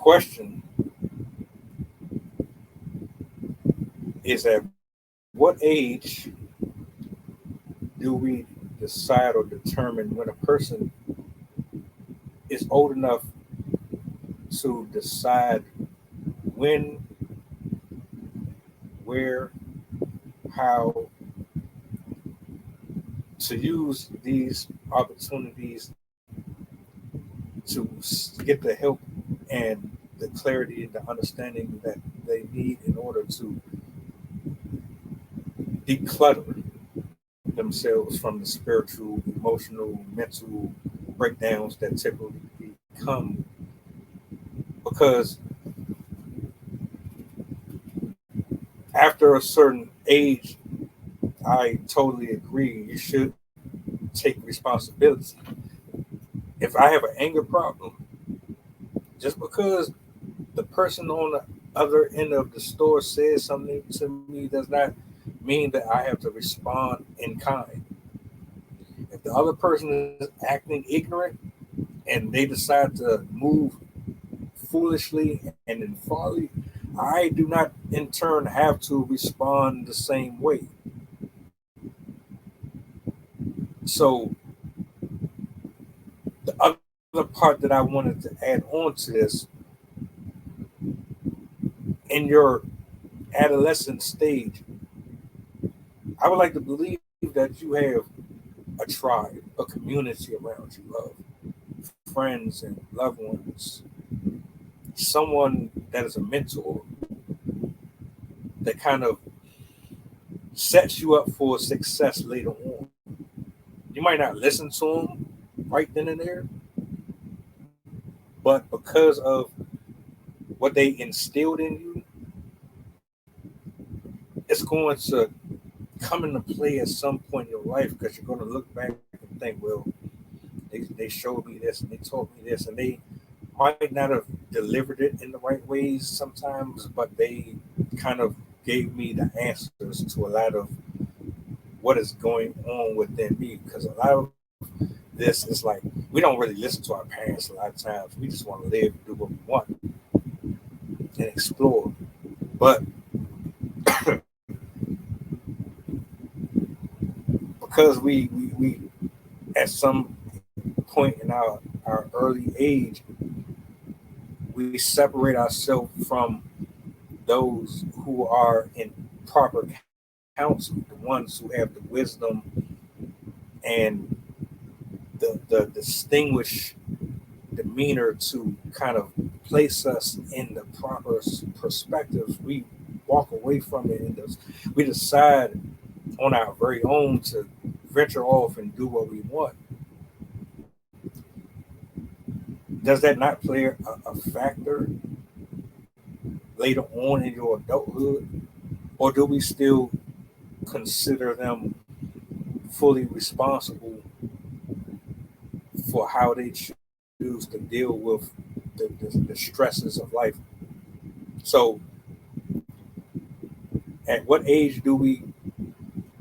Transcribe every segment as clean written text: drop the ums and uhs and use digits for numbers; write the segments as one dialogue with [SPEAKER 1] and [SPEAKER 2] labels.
[SPEAKER 1] question is, at what age do we decide or determine when a person is old enough to decide when, where, how to use these opportunities to get the help and the clarity and the understanding that they need in order to declutter themselves from the spiritual, emotional, mental breakdowns that typically come. Because after a certain age, I totally agree, you should take responsibility. If I have an anger problem, just because the person on the other end of the store says something to me does not mean that I have to respond in kind. If the other person is acting ignorant and they decide to move foolishly and in folly, I do not in turn have to respond the same way. So the other part that I wanted to add on to this, in your adolescent stage, I would like to believe that you have a tribe, a community around you of friends and loved ones, someone that is a mentor that kind of sets you up for success later on. You might not listen to them right then and there, but because of what they instilled in you, it's going to come into play at some point in your life, because you're going to look back and think, well, they showed me this and they taught me this, and they might not have delivered it in the right ways sometimes, but they kind of gave me the answers to a lot of what is going on within me. Because a lot of this is like, we don't really listen to our parents a lot of times. We just want to live, do what we want, and explore. But because we at some point in our early age, we separate ourselves from those who are in proper counsel, the ones who have the wisdom and the distinguished demeanor to kind of place us in the proper perspectives. We walk away from it, and we decide on our very own to venture off and do what we want. Does that not play a factor later on in your adulthood? Or do we still consider them fully responsible for how they choose to deal with the stresses of life? So, at what age do we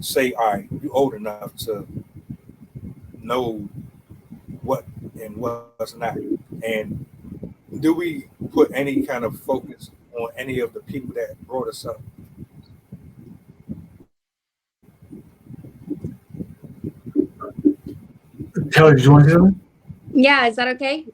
[SPEAKER 1] say, all right, you're old enough to know what and what's not? And do we put any kind of focus on any of the people that brought us up?
[SPEAKER 2] Taylor, did you want to say something?
[SPEAKER 3] Yeah, is that okay?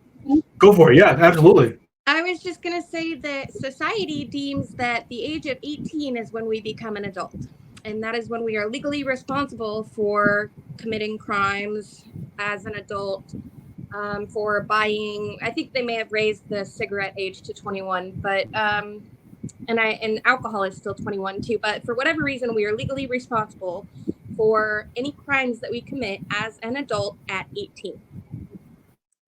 [SPEAKER 2] Go for it. Yeah, absolutely.
[SPEAKER 3] I was just going to say that society deems that the age of 18 is when we become an adult. And that is when we are legally responsible for committing crimes as an adult, for buying. I think they may have raised the cigarette age to 21, but and alcohol is still 21 too. But for whatever reason, we are legally responsible for any crimes that we commit as an adult at 18.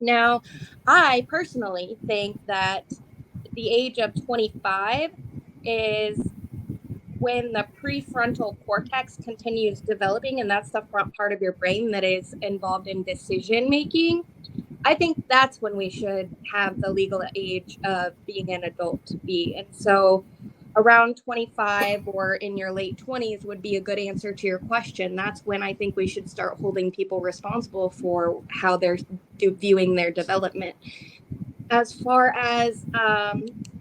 [SPEAKER 3] Now, I personally think that the age of 25 is when the prefrontal cortex continues developing, and that's the front part of your brain that is involved in decision making. I think that's when we should have the legal age of being an adult to be. And so around 25 or in your late 20s would be a good answer to your question. That's when I think we should start holding people responsible for how they're viewing their development. As far as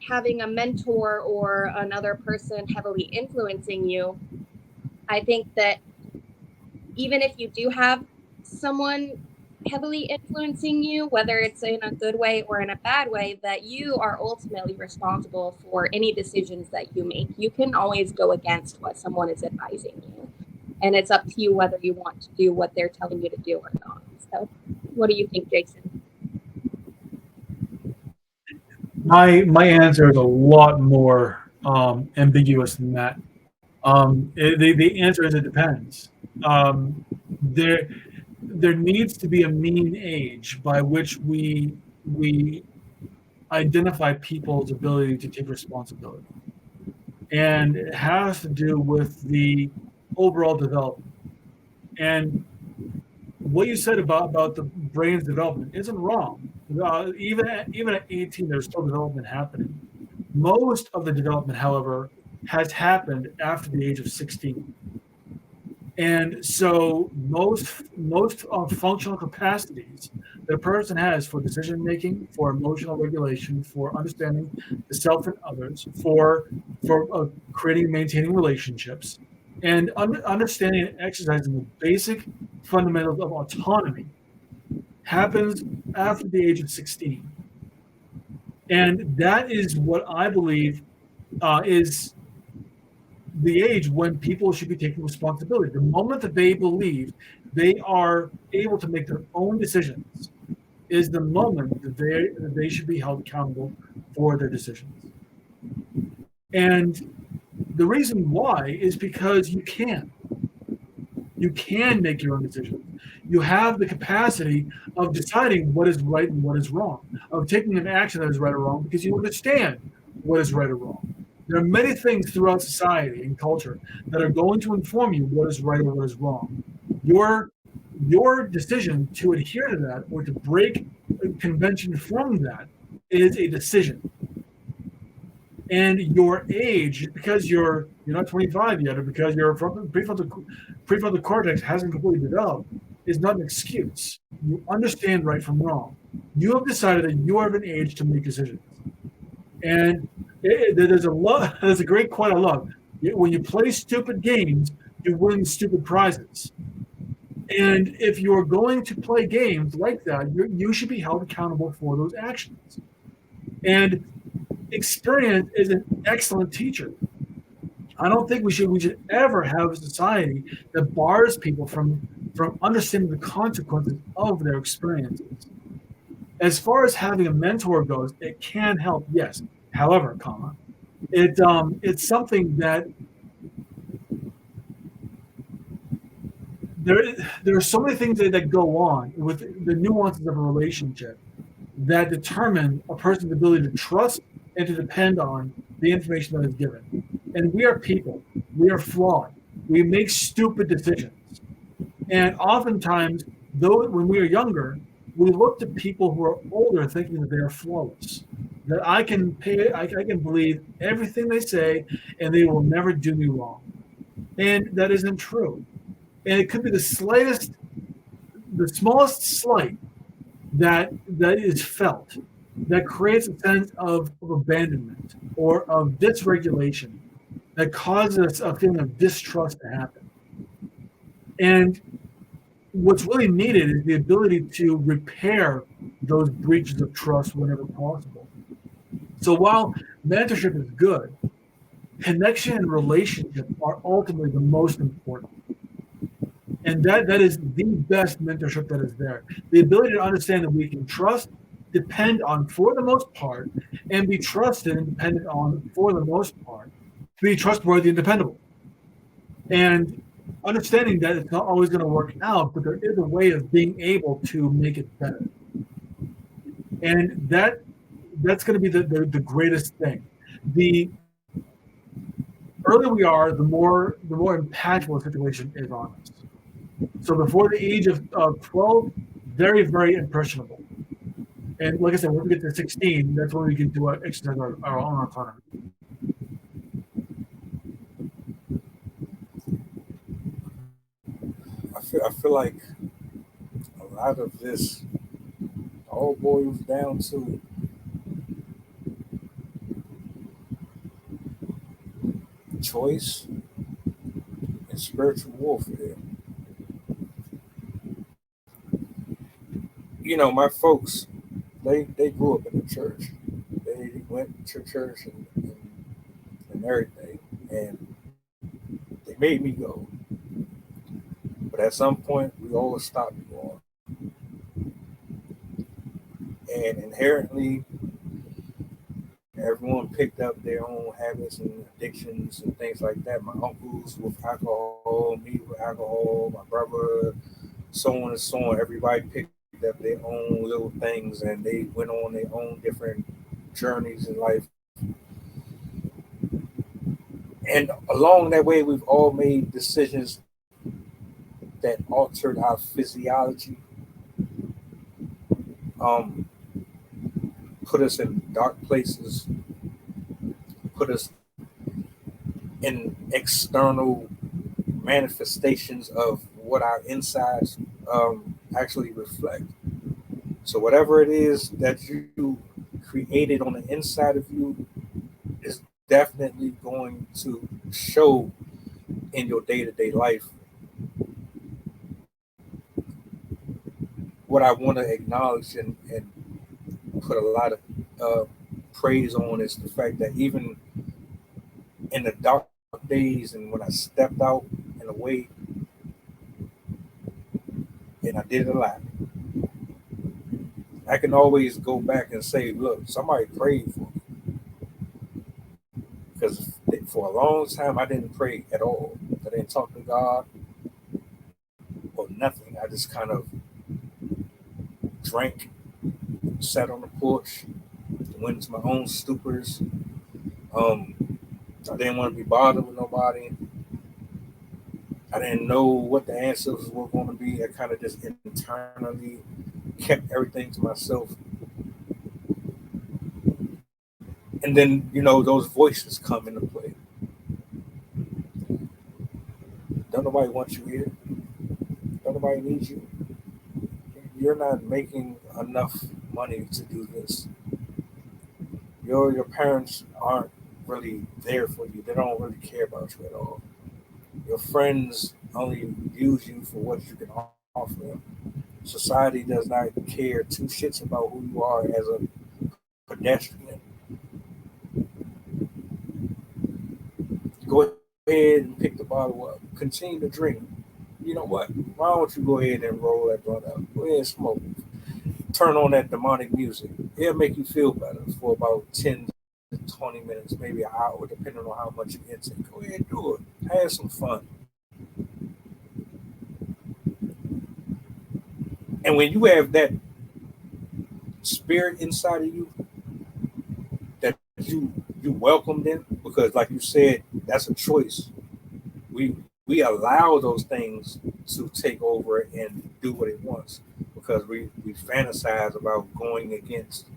[SPEAKER 3] having a mentor or another person heavily influencing you, I think that even if you do have someone heavily influencing you, whether it's in a good way or in a bad way, that you are ultimately responsible for any decisions that you make. You can always go against what someone is advising you, and it's up to you whether you want to do what they're telling you to do or not. So, what do you think, Jason?
[SPEAKER 2] My answer is a lot more ambiguous than that. The answer is it depends. Um, there there needs to be a mean age by which we identify people's ability to take responsibility, and it has to do with the overall development. And what you said about the brain's development isn't wrong. Even at 18, there's still development happening. Most of the development, however, has happened after the age of 16. And so most functional capacities that a person has for decision making, for emotional regulation, for understanding the self and others, for creating and maintaining relationships, and understanding and exercising the basic fundamentals of autonomy happens after the age of 16. And that is what I believe is the age when people should be taking responsibility. The moment that they believe they are able to make their own decisions is the moment that they should be held accountable for their decisions. And the reason why is because you can. You can make your own decisions. You have the capacity of deciding what is right and what is wrong, of taking an action that is right or wrong because you understand what is right or wrong. There are many things throughout society and culture that are going to inform you what is right or what is wrong. Your your decision to adhere to that or to break convention from that is a decision. And your age, because you're not 25 yet, or because your prefrontal cortex hasn't completely developed, is not an excuse. You understand right from wrong. You have decided that you are of an age to make decisions. And there's a lot. There's a great quote I love. When you play stupid games, you win stupid prizes. And if you're going to play games like that, you should be held accountable for those actions. And experience is an excellent teacher. I don't think we should ever have a society that bars people from understanding the consequences of their experiences. As far as having a mentor goes, it can help, yes. However, it's something that there are so many things that go on with the nuances of a relationship that determine a person's ability to trust and to depend on the information that is given. And we are people. We are flawed. We make stupid decisions. And oftentimes, though when we are younger, we look to people who are older thinking that they are flawless. That I can believe everything they say and they will never do me wrong. And that isn't true. And it could be the smallest slight that is felt that creates a sense of abandonment or of dysregulation that causes a feeling of distrust to happen. And what's really needed is the ability to repair those breaches of trust whenever possible. So while mentorship is good, connection and relationship are ultimately the most important. And that is the best mentorship that is there. The ability to understand that we can trust, depend on for the most part, and be trusted and dependent on for the most part, to be trustworthy and dependable. And understanding that it's not always going to work out, but there is a way of being able to make it better. And that's going to be the greatest thing. The earlier we are, the more impactful the situation is on us. So before the age of 12, very, very impressionable. And like I said, when we get to 16, that's when we can do exercise our own autonomy.
[SPEAKER 1] I feel like a lot of this all boils down to choice and spiritual warfare. My folks, they grew up in the church. They went to church and everything, and they made me go. But at some point, we always stopped going. And inherently, everyone picked up their own habits and addictions and things like that. My uncles with alcohol, me with alcohol, my brother, so on and so on. Everybody picked up their own little things and they went on their own different journeys in life. And along that way, we've all made decisions that altered our physiology, um, put us in dark places, put us in external manifestations of what our insides actually reflect. So whatever it is that you created on the inside of you is definitely going to show in your day-to-day life. What I want to acknowledge and put a lot of uh, praise on is the fact that even in the dark days and when I stepped out in a way and I did it a lot, I can always go back and say, look, somebody prayed for me. Because for a long time, I didn't pray at all. I didn't talk to God or nothing. I just kind of drank, sat on the porch, went into my own stupors. I didn't want to be bothered with nobody. I didn't know what the answers were going to be. I kind of just internally kept everything to myself. And then, those voices come into play. Don't nobody want you here. Don't nobody need you. You're not making enough money to do this. Your parents aren't really there for you. They don't really care about you at all. Your friends only use you for what you can offer them. Society does not care two shits about who you are as a pedestrian. Go ahead and pick the bottle up. Continue to drink. You know what? Why don't you go ahead and roll that blunt up? Go ahead and smoke. Turn on that demonic music. It'll make you feel better for about 10 to 20 minutes, maybe an hour, depending on how much you intake. Go ahead and do it. Have some fun. And when you have that spirit inside of you that you welcomed in, because like you said, that's a choice. We allow those things to take over and do what it wants because we fantasize about going against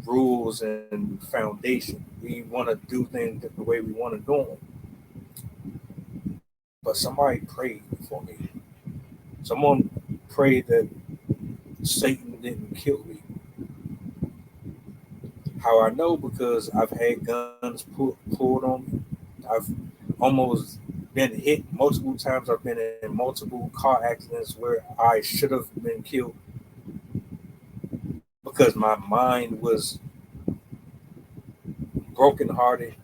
[SPEAKER 1] rules and foundation. We want to do things the way we want to do them. But somebody prayed for me. Someone prayed that Satan didn't kill me. How I know? Because I've had guns pulled on me. I've almost been hit multiple times. I've been in multiple car accidents where I should have been killed because my mind was brokenhearted.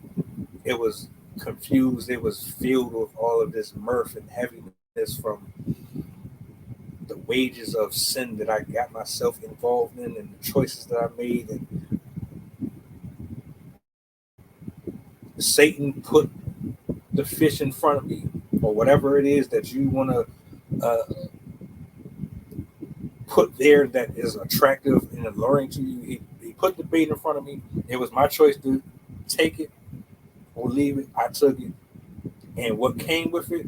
[SPEAKER 1] It was confused. It was filled with all of this mirth and heaviness from the wages of sin that I got myself involved in and the choices that I made. And Satan put the fish in front of me, or whatever it is that you want to put there that is attractive and alluring to you. He put the bait in front of me. It was my choice to take it or leave it. I took it. And what came with it,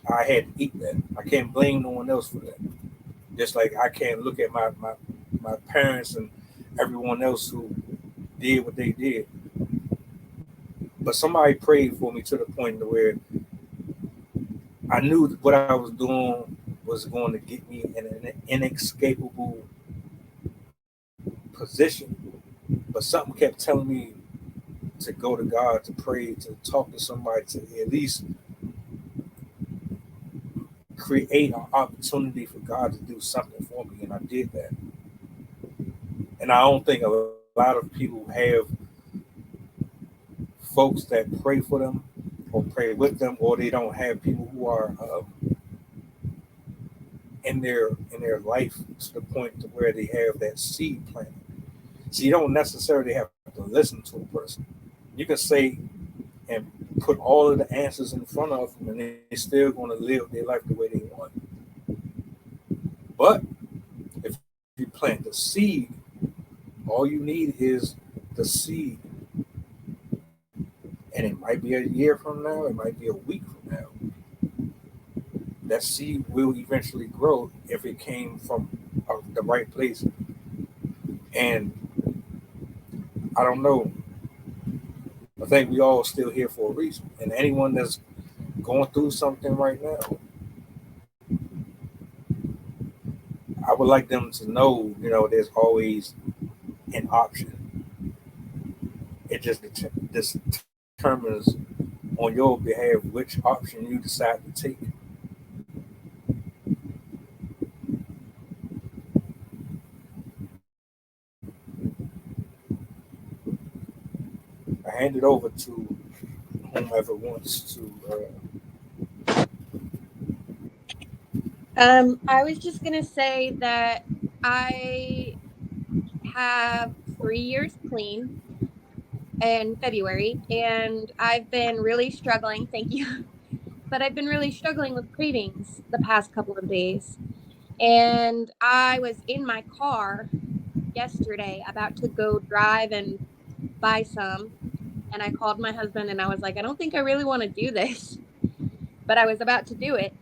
[SPEAKER 1] I had to eat that. I can't blame no one else for that. Just like I can't look at my parents and everyone else who did what they did. But somebody prayed for me to the point where I knew what I was doing was going to get me in an inescapable position. But something kept telling me to go to God, to pray, to talk to somebody, to at least create an opportunity for God to do something for me. And I did that. And I don't think a lot of people have folks that pray for them or pray with them, or they don't have people who are in their life to the point to where they have that seed planted. So you don't necessarily have to listen to a person. You can say and put all of the answers in front of them, and they're still going to live their life the way they want. But if you plant the seed, all you need is the seed. And it might be a year from now, it might be a week from now. That seed will eventually grow if it came from the right place. And I don't know. I think we all still here for a reason. And anyone that's going through something right now, I would like them to know, there's always an option. It just determines on your behalf which option you decide to take. I hand it over to whomever wants to.
[SPEAKER 3] I was just gonna say that I have 3 years clean in February, and I've been really struggling. Thank you. But I've been really struggling with cravings the past couple of days. And I was in my car yesterday about to go drive and buy some. And I called my husband and I was like, I don't think I really want to do this. But I was about to do it.